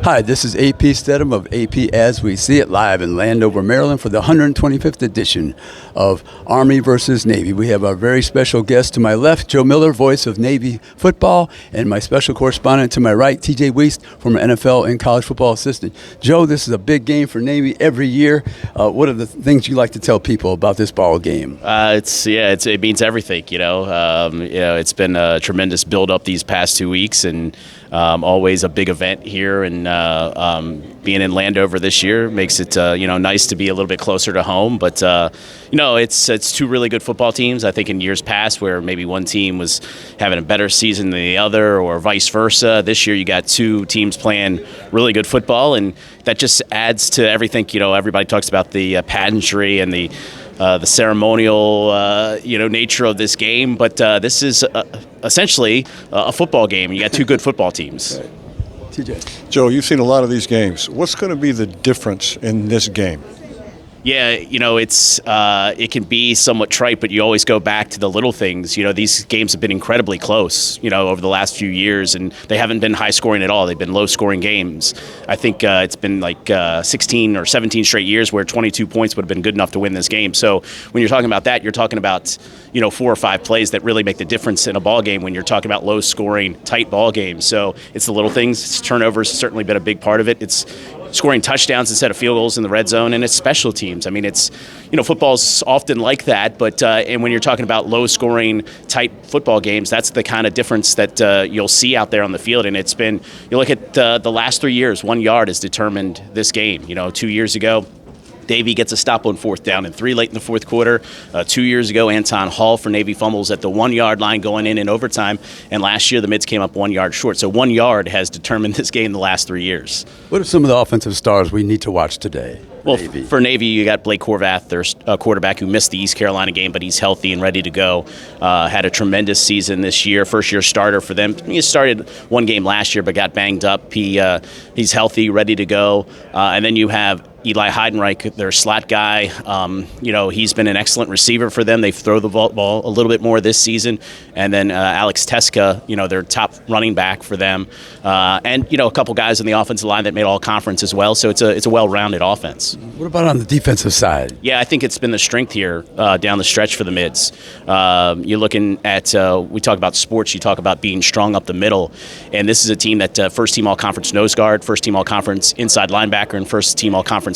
Hi, this is AP Stedham of AP As We See It, live in Landover, Maryland for the 125th edition of Army versus Navy. We have our very special guest to my left, Joe Miller, voice of Navy football, and my special correspondent to my right, TJ Weist, former NFL and college football assistant. Joe, this is a big game for Navy every year. What are the things you like to tell people about this ball game? It means everything. It's been a tremendous build-up these past 2 weeks, and always a big event here. And being in Landover this year makes it nice to be a little bit closer to home. But it's two really good football teams. I think in years past, where maybe one team was having a better season than the other, or vice versa, this year you got two teams playing really good football, and that just adds to everything. Everybody talks about the pageantry and the ceremonial, nature of this game, but this is essentially a football game. You got two good football teams. Right. TJ. Joe, you've seen a lot of these games. What's going to be the difference in this game? Yeah, it can be somewhat trite, but you always go back to the little things. These games have been incredibly close, over the last few years, and they haven't been high scoring at all. They've been low scoring games. I think it's been like 16 or 17 straight years where 22 points would have been good enough to win this game. So when you're talking about that, you're talking about 4 or 5 plays that really make the difference in a ball game when you're talking about low scoring, tight ball games. So it's the little things. Turnovers has certainly been a big part of it. It's scoring touchdowns instead of field goals in the red zone, and it's special teams. I mean, it's, football's often like that, but and when you're talking about low-scoring, tight football games, that's the kind of difference that you'll see out there on the field. And it's been, you look at the last 3 years, 1 yard has determined this game. 2 years ago, Navy gets a stop on 4th down and 3 late in the fourth quarter. 2 years ago, Anton Hall for Navy fumbles at the 1 yard line going in overtime. And last year, the Mids came up 1 yard short. So 1 yard has determined this game the last 3 years. What are some of the offensive stars we need to watch today? Well, for Navy, you got Blake Horvath, their quarterback, who missed the East Carolina game, but he's healthy and ready to go. Had a tremendous season this year, first-year starter for them. He started one game last year, but got banged up. He's healthy, ready to go. And then you have Eli Heidenreich, their slot guy. He's been an excellent receiver for them. They throw the ball a little bit more this season. And then Alex Teska, their top running back for them. And a couple guys in the offensive line that made all-conference as well. So it's a well-rounded offense. What about on the defensive side? Yeah, I think it's been the strength here down the stretch for the Mids. You're looking at, we talk about sports, you talk about being strong up the middle. And this is a team that first-team all-conference nose guard, first-team all-conference inside linebacker, and first-team all-conference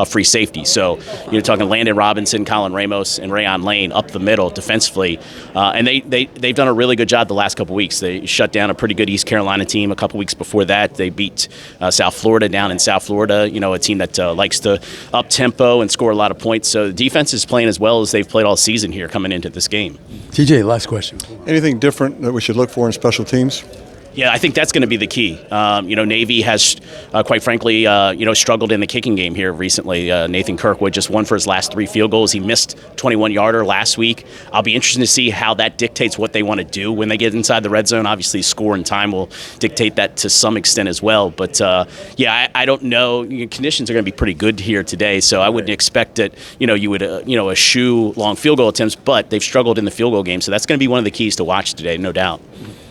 free safety. So you're talking Landon Robinson, Colin Ramos, and Rayon Lane up the middle defensively. And they've done a really good job the last couple weeks. They shut down a pretty good East Carolina team a couple weeks before that. They beat South Florida down in South Florida, a team that likes to up-tempo and score a lot of points. So the defense is playing as well as they've played all season here coming into this game. TJ, last question. Anything different that we should look for in special teams? Yeah, I think that's going to be the key. Navy has, quite frankly, struggled in the kicking game here recently. Nathan Kirkwood just won for his last 3 field goals. He missed 21-yarder last week. I'll be interested to see how that dictates what they want to do when they get inside the red zone. Obviously, score and time will dictate that to some extent as well. But, I don't know. Conditions are going to be pretty good here today, so I wouldn't expect that, you would, eschew long field goal attempts, but they've struggled in the field goal game. So that's going to be one of the keys to watch today, no doubt.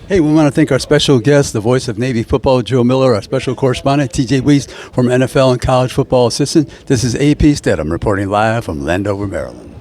Hey, we want to thank our special guest, the voice of Navy football, Joe Miller, our special correspondent, TJ Weist, from NFL and college football assistant. This is AP Stedham reporting live from Landover, Maryland.